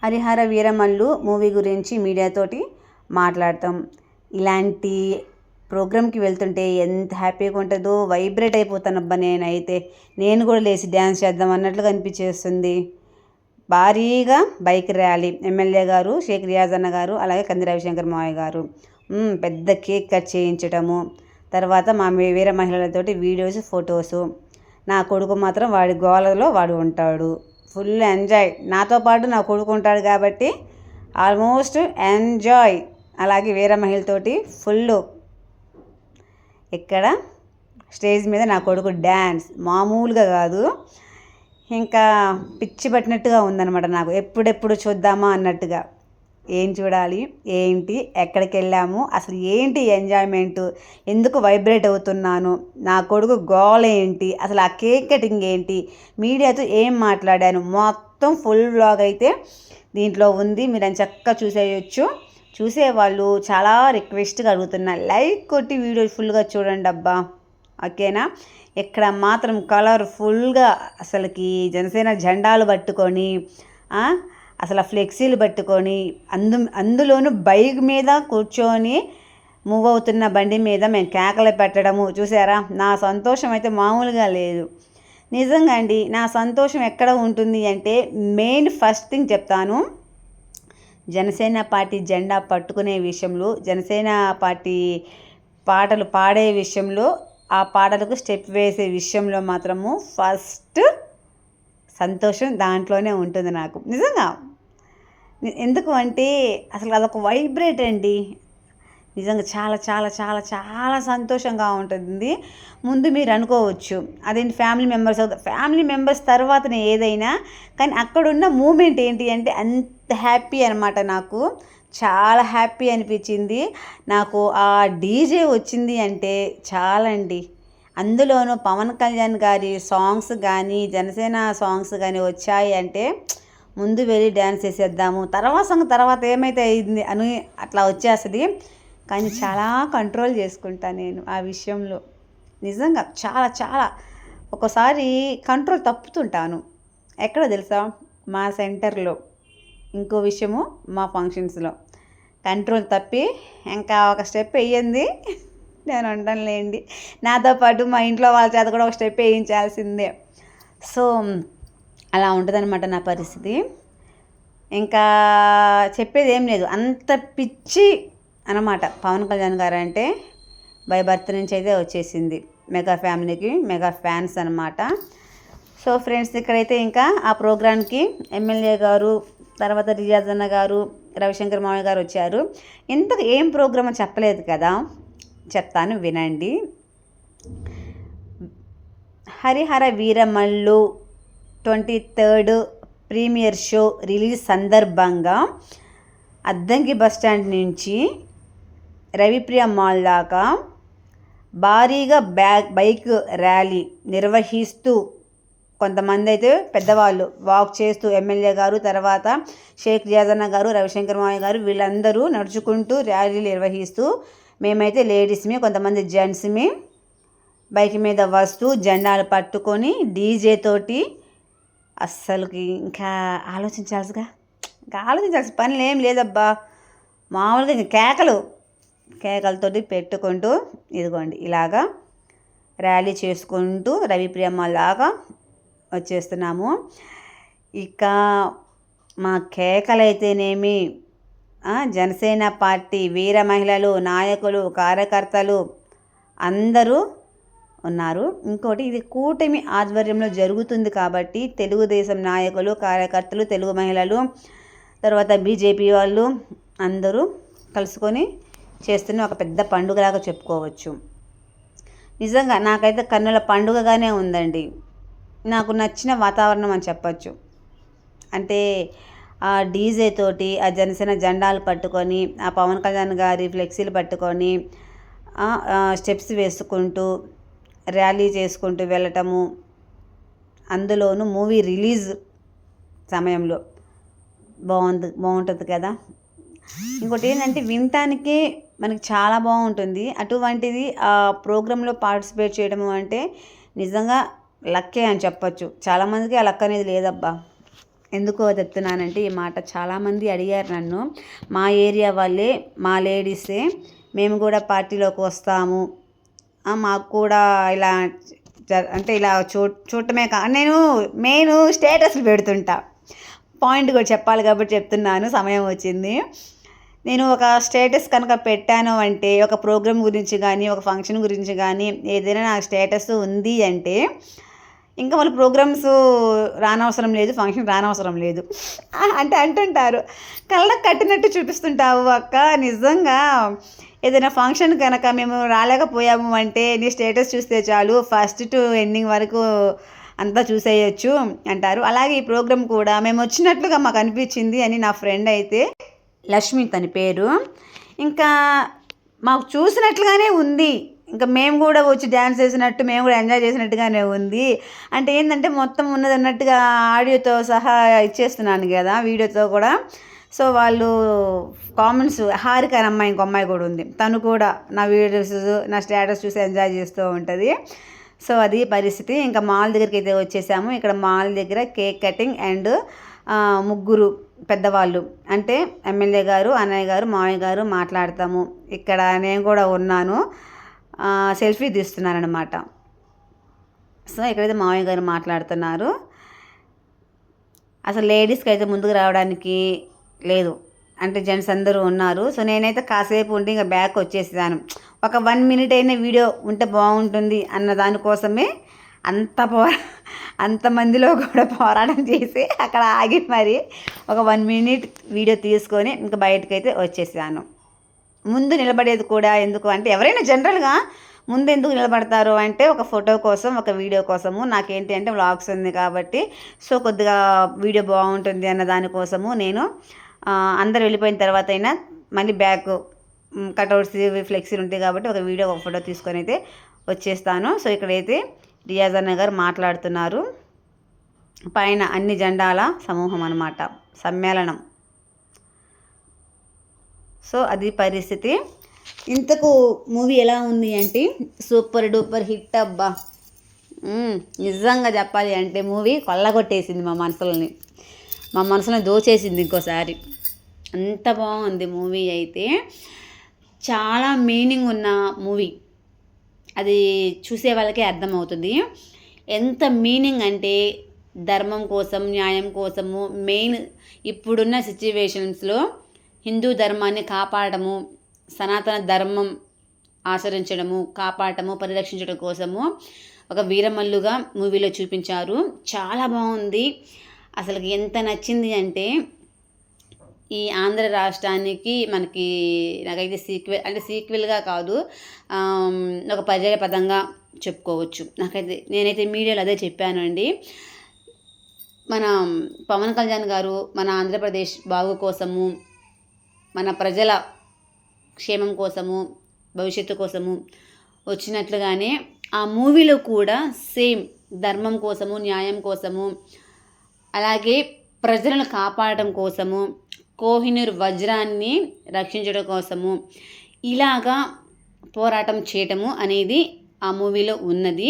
Harihara Veeramallu movie గురించి మీడియాతోటి మాట్లాడతాం. ఇలాంటి ప్రోగ్రామ్కి వెళ్తుంటే ఎంత హ్యాపీగా ఉంటుందో, వైబ్రేట్ అయిపోతానబ్బా నేనైతే. నేను కూడా లేచి డ్యాన్స్ చేద్దాం అన్నట్లుగా అనిపించేస్తుంది. భారీగా బైక్ ర్యాలీ, ఎమ్మెల్యే గారు షేక్ రియాజ్ అన్న గారు, అలాగే కంది రవిశంకర్ మావయ్య గారు పెద్ద కేక్ కట్ చేయించటము, తర్వాత మా వేరే మహిళలతోటి వీడియోస్, ఫొటోసు. నా కొడుకు మాత్రం వాడి గోలలో వాడు ఉంటాడు. Full enjoy. నాతో పాటు నా కొడుకు ఉంటాడు కాబట్టి ఆల్మోస్ట్ ఎంజాయ్. అలాగే వేరే మహిళతోటి ఫుల్. ఇక్కడ స్టేజ్ మీద నా కొడుకు డ్యాన్స్ మామూలుగా కాదు, ఇంకా పిచ్చి పట్టినట్టుగా ఉందన్నమాట నాకు. ఎప్పుడెప్పుడు చూద్దామా అన్నట్టుగా. ఏం చూడాలి, ఏంటి, ఎక్కడికి వెళ్ళాము, అసలు ఏంటి ఎంజాయ్మెంటు, ఎందుకు వైబ్రేట్ అవుతున్నాను, నా కొడుకు గోల్ ఏంటి, అసలు ఆ కేక్ కటింగ్ ఏంటి, మీడియాతో ఏం మాట్లాడాను, మొత్తం ఫుల్ వ్లాగ్ అయితే దీంట్లో ఉంది. మీరు అని చక్కగా చూసేయచ్చు. చూసేవాళ్ళు చాలా రిక్వెస్ట్గా అడుగుతున్నా, లైక్ కొట్టి వీడియో ఫుల్గా చూడండి అబ్బా, ఓకేనా. ఇక్కడ మాత్రం కలర్ఫుల్గా అసలుకి జనసేన జెండాలు పట్టుకొని, అసలు ఫ్లెక్సీలు పట్టుకొని, అందులోనూ బైక్ మీద కూర్చొని మూవ్ అవుతున్న బండి మీద మేము కేకలు పెట్టడము చూసారా. నా సంతోషం అయితే మామూలుగా లేదు. నిజంగా అండి, నా సంతోషం ఎక్కడ ఉంటుంది అంటే, మెయిన్ ఫస్ట్ థింగ్ చెప్తాను, జనసేన పార్టీ జెండా పట్టుకునే విషయంలో, జనసేన పార్టీ పాటలు పాడే విషయంలో, ఆ పాటలకు స్టెప్ వేసే విషయంలో మాత్రము ఫస్ట్ సంతోషం దాంట్లోనే ఉంటుంది నాకు నిజంగా. ఎందుకు అంటే అసలు అదొక వైబ్రేట్ అండి. నిజంగా చాలా చాలా చాలా చాలా సంతోషంగా ఉంటుంది. ముందు మీరు అనుకోవచ్చు అదేంటి ఫ్యామిలీ మెంబర్స్ తర్వాతనే ఏదైనా, కానీ అక్కడున్న మూమెంట్ ఏంటి అంటే అంత హ్యాపీ అనమాట. నాకు చాలా హ్యాపీ అనిపించింది. నాకు ఆ డీజే వచ్చింది అంటే చాలా అండి. అందులోనూ పవన్ కళ్యాణ్ గారి సాంగ్స్ కానీ, జనసేన సాంగ్స్ కానీ వచ్చాయి అంటే ముందు వెళ్ళి డ్యాన్స్ చేసేద్దాము, తర్వాత ఏమైతే అయింది అని అట్లా వచ్చేస్తుంది. కానీ చాలా కంట్రోల్ చేసుకుంటాను నేను ఆ విషయంలో. నిజంగా చాలా చాలా ఒక్కోసారి కంట్రోల్ తప్పుతుంటాను. ఎక్కడ తెలుసా, మా సెంటర్లో. ఇంకో విషయము, మా ఫంక్షన్స్లో కంట్రోల్ తప్పి ఇంకా ఒక స్టెప్ వేయండి నేను అంటానులేండి. నాతో పాటు మా ఇంట్లో వాళ్ళ చేత కూడా ఒక స్టెప్ వేయించాల్సిందే. సో అలా ఉంటుందన్నమాట నా పరిస్థితి. ఇంకా చెప్పేది ఏం లేదు, అంత పిచ్చి అన్నమాట పవన్ కళ్యాణ్ గారు అంటే. బై బర్త్ నుంచి అయితే వచ్చేసింది. మెగా ఫ్యామిలీకి మెగా ఫ్యాన్స్ అనమాట. సో ఫ్రెండ్స్, ఇక్కడైతే ఇంకా ఆ ప్రోగ్రామ్కి ఎమ్మెల్యే గారు, తర్వాత రియాజ్ అన్న గారు, రవిశంకర్ మావయ్య గారు వచ్చారు. ఇంతకు ఏం ప్రోగ్రామ్ చెప్పలేదు కదా, చెప్తాను వినండి. Harihara Veeramallu 23rd premiere show release సందర్భంగా అద్దంకి బస్టాండ్ నుంచి రవిప్రియ మాల్ దాకా భారీగా బైక్ ర్యాలీ నిర్వహిస్తూ, కొంతమంది అయితే పెద్దవాళ్ళు వాక్ చేస్తూ, ఎమ్మెల్యే గారు, తర్వాత షేక్ రియాజన్న గారు, రవిశంకర్ మావయ్య గారు, వీళ్ళందరూ నడుచుకుంటూ ర్యాలీలు నిర్వహిస్తూ, మేమైతే లేడీస్మి, కొంతమంది జెంట్స్మి బైక్ మీద వస్తూ జెండాలు పట్టుకొని డీజే తోటి. అస్సలుకి ఇంకా ఆలోచించాల్సిన పని ఏం లేదబ్బా. మామూలుగా ఇంకా కేకలతోటి పెట్టుకుంటూ ఇదిగోండి ఇలాగా ర్యాలీ చేసుకుంటూ రవిప్రియమ్మ లాగా వచ్చేస్తున్నాము. ఇక మా కేకలైతేనేమి, జనసేన పార్టీ వీర మహిళలు, నాయకులు, కార్యకర్తలు అందరూ ఉన్నారు. ఇంకోటి, ఇది కూటమి ఆధ్వర్యంలో జరుగుతుంది కాబట్టి తెలుగుదేశం నాయకులు, కార్యకర్తలు, తెలుగు మహిళలు, తర్వాత బీజేపీ వాళ్ళు అందరూ కలుసుకొని చేస్తున్న ఒక పెద్ద పండుగలాగా చెప్పుకోవచ్చు. నిజంగా నాకైతే కన్నుల పండుగగానే ఉందండి. నాకు నచ్చిన వాతావరణం అని చెప్పచ్చు. అంటే ఆ డీజే తోటి, ఆ జనసేన జెండాలు పట్టుకొని, ఆ పవన్ కళ్యాణ్ గారి ఫ్లెక్సీలు పట్టుకొని, స్టెప్స్ వేసుకుంటూ ర్యాలీ చేసుకుంటూ వెళ్ళటము, అందులోనూ మూవీ రిలీజ్ సమయంలో బాగుంటుంది కదా. ఇంకోటి ఏంటంటే వినటానికి మనకి చాలా బాగుంటుంది. అటువంటిది ఆ ప్రోగ్రాంలో పార్టిసిపేట్ చేయడము అంటే నిజంగా లక్కే అని చెప్పచ్చు. చాలామందికి ఆ లక్ అనేది లేదబ్బా. ఎందుకో చెప్తున్నానంటే ఈ మాట చాలామంది అడిగారు నన్ను. మా ఏరియా వాళ్ళే, మా లేడీసే మేము కూడా పార్టీలోకి వస్తాము, మాకు కూడా ఇలా అంటే ఇలా చూడటమే నేను మెయిన్ స్టేటస్లు పెడుతుంటా. పాయింట్ కూడా చెప్పాలి కాబట్టి చెప్తున్నాను, సమయం వచ్చింది. నేను ఒక స్టేటస్ కనుక పెట్టాను అంటే ఒక ప్రోగ్రామ్ గురించి కానీ ఒక ఫంక్షన్ గురించి కానీ ఏదైనా నాకు స్టేటస్ ఉంది అంటే ఇంకా వాళ్ళ ప్రోగ్రామ్స్ రానవసరం లేదు, ఫంక్షన్ రానవసరం లేదు అంటే అంటుంటారు. కళ్ళకు కట్టినట్టు చూపిస్తుంటావు అక్క. నిజంగా ఏదైనా ఫంక్షన్ కనుక మేము రాలేకపోయాము అంటే నీ స్టేటస్ చూస్తే చాలు, ఫస్ట్ టు ఎండింగ్ వరకు అంతా చూసేయచ్చు అంటారు. అలాగే ఈ ప్రోగ్రామ్ కూడా మేము వచ్చినట్లుగా మాకు అనిపించింది అని నా ఫ్రెండ్ అయితే లక్ష్మి తన పేరు, ఇంకా మాకు చూసినట్లుగానే ఉంది, ఇంకా మేము కూడా వచ్చి డ్యాన్స్ చేసినట్టు మేము కూడా ఎంజాయ్ చేసినట్టుగానే ఉంది. అంటే ఏంటంటే మొత్తం ఉన్నది అన్నట్టుగా ఆడియోతో సహా ఇచ్చేస్తున్నాను కదా, వీడియోతో కూడా. సో వాళ్ళు కామెంట్స్, హారిక అనే అమ్మాయి ఇంకో అమ్మాయి కూడా ఉంది, తను కూడా నా వీడియోస్ నా స్టేటస్ చూసి ఎంజాయ్ చేస్తూ ఉంటుంది. సో అది పరిస్థితి. ఇంకా మాల్ దగ్గరికి అయితే వచ్చేసాము. ఇక్కడ మాల్ దగ్గర కేక్ కటింగ్ అండ్ ముగ్గురు పెద్దవాళ్ళు అంటే ఎమ్మెల్యే గారు, అన్నయ్య గారు, మావయ్య గారు మాట్లాడతాము. ఇక్కడ నేను కూడా ఉన్నాను, సెల్ఫీ తీస్తున్నాను అనమాట. సో ఇక్కడైతే మావయ్య గారు మాట్లాడుతున్నారు. అసలు లేడీస్కి అయితే ముందుకు రావడానికి లేదు, అంటే జెంట్స్ అందరూ ఉన్నారు. సో నేనైతే కాసేపు ఉండి ఇంకా బ్యాక్ వచ్చేసాను. ఒక 1 మినిట్ అయినా వీడియో ఉంటే బాగుంటుంది అన్న దానికోసమే అంతమందిలో కూడా పోరాటం చేసి అక్కడ ఆగి మరి ఒక 1 మినిట్ వీడియో తీసుకొని ఇంకా బయటకైతే వచ్చేసాను. ముందు నిలబడేది కూడా ఎందుకు అంటే, ఎవరైనా జనరల్గా ముందు ఎందుకు నిలబడతారు అంటే ఒక ఫోటో కోసం, ఒక వీడియో కోసము. నాకేంటి అంటే వ్లాగ్స్ ఉంది కాబట్టి, సో కొద్దిగా వీడియో బాగుంటుంది అన్న దానికోసము నేను అందరు వెళ్ళిపోయిన తర్వాత అయినా మళ్ళీ బ్యాక్ కట్అవుట్స్ ఫ్లెక్సీలు ఉంటాయి కాబట్టి ఒక వీడియో ఒక ఫోటో తీసుకొని అయితే వచ్చేస్తాను. సో ఇక్కడైతే రియాజ్ అన్న గారు మాట్లాడుతున్నారు. పైన అన్ని జెండాల సమూహం అన్నమాట, సమ్మేళనం. సో అది పరిస్థితి. ఇంతకు మూవీ ఎలా ఉంది అంటే సూపర్ డూపర్ హిట్ అబ్బా. నిజంగా చెప్పాలి అంటే మూవీ కొల్లగొట్టేసింది మా మనసులో దోచేసింది ఇంకోసారి. అంత బాగుంది మూవీ అయితే, చాలా మీనింగ్ ఉన్న మూవీ. అది చూసే వాళ్ళకే అర్థమవుతుంది ఎంత మీనింగ్ అంటే, ధర్మం కోసం, న్యాయం కోసము, మెయిన్ ఇప్పుడున్న సిచ్యువేషన్స్లో హిందూ ధర్మాన్ని కాపాడము, సనాతన ధర్మం ఆచరించడము, కాపాడటము, పరిరక్షించడం కోసము ఒక వీరమల్లుగా మూవీలో చూపించారు. చాలా బాగుంది. అసలు ఎంత నచ్చింది అంటే, ఈ ఆంధ్ర రాష్ట్రానికి మనకి నాకైతే సీక్వెల్గా కాదు, ఒక పర్యాయ పదంగా చెప్పుకోవచ్చు. నేనైతే మీడియాలో అదే చెప్పాను అండి. మన పవన్ కళ్యాణ్ గారు మన ఆంధ్రప్రదేశ్ బాగు కోసము, మన ప్రజల క్షేమం కోసము, భవిష్యత్తు కోసము వచ్చినట్లుగానే ఆ మూవీలో కూడా సేమ్ ధర్మం కోసము, న్యాయం కోసము, అలాగే ప్రజలను కాపాడటం కోసము, కోహినూర్ వజ్రాన్ని రక్షించడం కోసము ఇలాగా పోరాటం చేయటము అనేది ఆ మూవీలో ఉన్నది.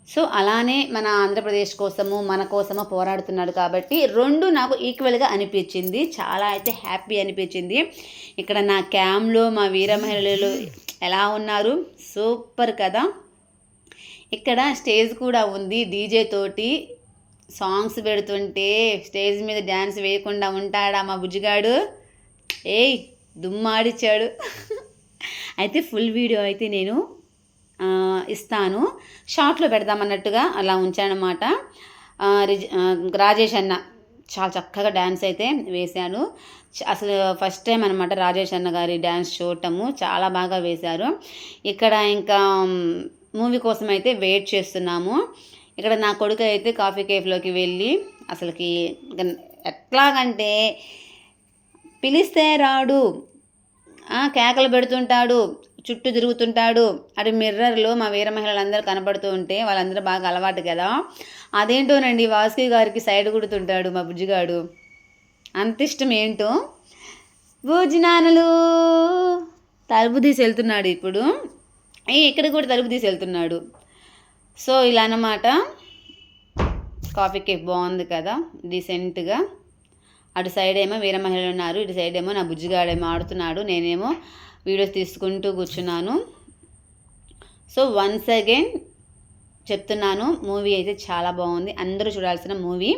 సో అలానే మన ఆంధ్రప్రదేశ్ కోసము, మన కోసము పోరాడుతున్నాడు కాబట్టి రెండు నాకు ఈక్వల్గా అనిపించింది. చాలా అయితే హ్యాపీ అనిపించింది. ఇక్కడ నా క్యాంప్లో మా వీర మహిళలు ఎలా ఉన్నారు, సూపర్ కదా. ఇక్కడ స్టేజ్ కూడా ఉంది, డీజే తోటి సాంగ్స్ పెడుతుంటే స్టేజ్ మీద డ్యాన్స్ వేయకుండా ఉంటాడా మా బుజ్జిగాడు? దుమ్మాడిచ్చాడు. అయితే ఫుల్ వీడియో అయితే నేను ఇస్తాను, షార్ట్లో పెడదామన్నట్టుగా అలా ఉంచానమాట. రాజేష్ అన్న చాలా చక్కగా డ్యాన్స్ అయితే వేశాను. అసలు ఫస్ట్ టైం అనమాట రాజేష్ అన్న గారి డ్యాన్స్ చూడటము, చాలా బాగా వేశారు. ఇక్కడ ఇంకా మూవీ కోసం అయితే వెయిట్ చేస్తున్నాము. ఇక్కడ నా కొడుకు అయితే కాఫీ కేఫ్లోకి వెళ్ళి అసలుకి ఎట్లాగంటే పిలిస్తే రాడు, కేకలు పెడుతుంటాడు, చుట్టూ తిరుగుతుంటాడు. అటు మిర్రర్లో మా వీర మహిళలందరూ కనపడుతూ ఉంటే వాళ్ళందరూ బాగా అలవాటు కదా. అదేంటోనండి వాసుకి గారికి సైడ్ కొడుతుంటాడు మా బుజ్జిగాడు, అంత ఇష్టం ఏంటో. భోజనాలు తలుపు తీసి వెళ్తున్నాడు ఇప్పుడు, ఇక్కడ కూడా తలుపు తీసి వెళ్తున్నాడు. సో ఇలా అన్నమాట. కాఫీ కేఫ్ బాగుంది కదా, డీసెంట్గా. అటు సైడ్ ఏమో వేరే మహిళలు ఉన్నారు, ఇటు సైడ్ ఏమో నా బుజ్జిగాడేమో ఆడుతున్నాడు, నేనేమో వీడియోస్ తీసుకుంటూ కూర్చున్నాను. సో వన్స్ అగైన్ చెప్తున్నాను, మూవీ అయితే చాలా బాగుంది, అందరూ చూడాల్సిన మూవీ.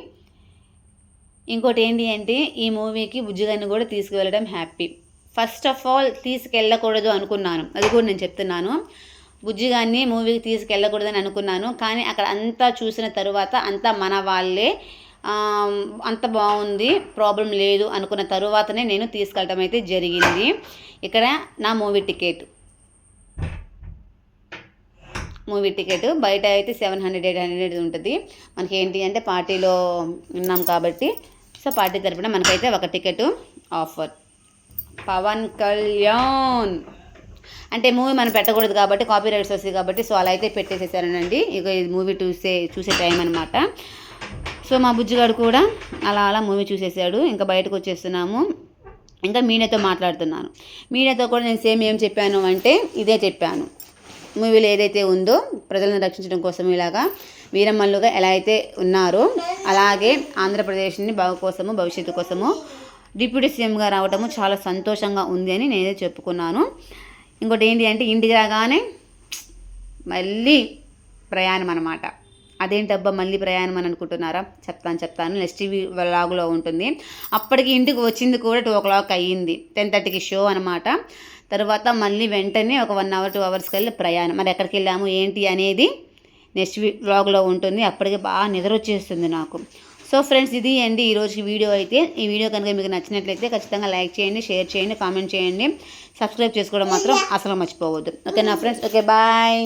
ఇంకోటి ఏంటి అంటే ఈ మూవీకి బుజ్జిగాడిని కూడా తీసుకువెళ్ళడం హ్యాపీ. ఫస్ట్ ఆఫ్ ఆల్ తీసుకెళ్ళకూడదు అనుకున్నాను, అది కూడా నేను చెప్తున్నాను. బుజ్జిగాడిని మూవీకి తీసుకెళ్ళకూడదని అనుకున్నాను, కానీ అక్కడ అంతా చూసిన తరువాత అంతా మన వాళ్ళే, అంత బాగుంది, ప్రాబ్లం లేదు అనుకున్న తరువాతనే నేను తీసుకెళ్ళటం అయితే జరిగింది. ఇక్కడ నా మూవీ టికెట్ బయట అయితే 700-800 ఉంటుంది. మనకి ఏంటి అంటే పార్టీలో ఉన్నాం కాబట్టి, సో పార్టీ తరపున మనకైతే ఒక టికెట్ ఆఫర్. పవన్ కళ్యాణ్ అంటే మూవీ మనం పెట్టకూడదు కాబట్టి, కాపీ రైట్స్ వస్తాయి కాబట్టి, సో అలా అయితే పెట్టేసేసారనండి. ఇక ఇది మూవీ చూసే టైం అనమాట. సో మా బుజ్జిగాడు కూడా అలా మూవీ చూసేసాడు. ఇంకా బయటకు వచ్చేస్తున్నాము. ఇంకా మీడియాతో మాట్లాడుతున్నాను. మీడియాతో కూడా నేను సేమ్ ఏం చెప్పాను అంటే ఇదే చెప్పాను. మూవీలో ఏదైతే ఉందో ప్రజలను రక్షించడం కోసం ఇలాగా వీరమ్మలుగా ఎలా అయితే ఉన్నారో, అలాగే ఆంధ్రప్రదేశ్ని బాగు కోసము, భవిష్యత్తు కోసము డిప్యూటీ సీఎంగా రావటము చాలా సంతోషంగా ఉంది అని నేనే చెప్పుకున్నాను. ఇంకోటి ఏంటి అంటే ఇంటికి రాగానే మళ్ళీ ప్రయాణం అనమాట. అదేంటబ్బా మళ్ళీ ప్రయాణం అని అనుకుంటున్నారా? చెప్తాను. నెక్స్ట్ వ్లాగ్లో ఉంటుంది. అప్పటికి ఇంటికి వచ్చింది కూడా 2 o'clock అయ్యింది. 10:30కి షో అనమాట. తర్వాత మళ్ళీ వెంటనే ఒక 1 hour 2 hours వెళ్ళి ప్రయాణం. మరి ఎక్కడికి వెళ్ళాము ఏంటి అనేది నెక్స్ట్ వ్లాగ్లో ఉంటుంది. అప్పటికి బాగా నిద్ర వచ్చేస్తుంది నాకు. సో ఫ్రెండ్స్, ఇది అండి ఈరోజు వీడియో అయితే. ఈ వీడియో కనుక మీకు నచ్చినట్లయితే ఖచ్చితంగా లైక్ చేయండి, షేర్ చేయండి, కామెంట్ చేయండి, సబ్స్క్రైబ్ చేసుకోవడం మాత్రం అసలు మర్చిపోవద్దు. ఓకేనా ఫ్రెండ్స్? Okay, bye.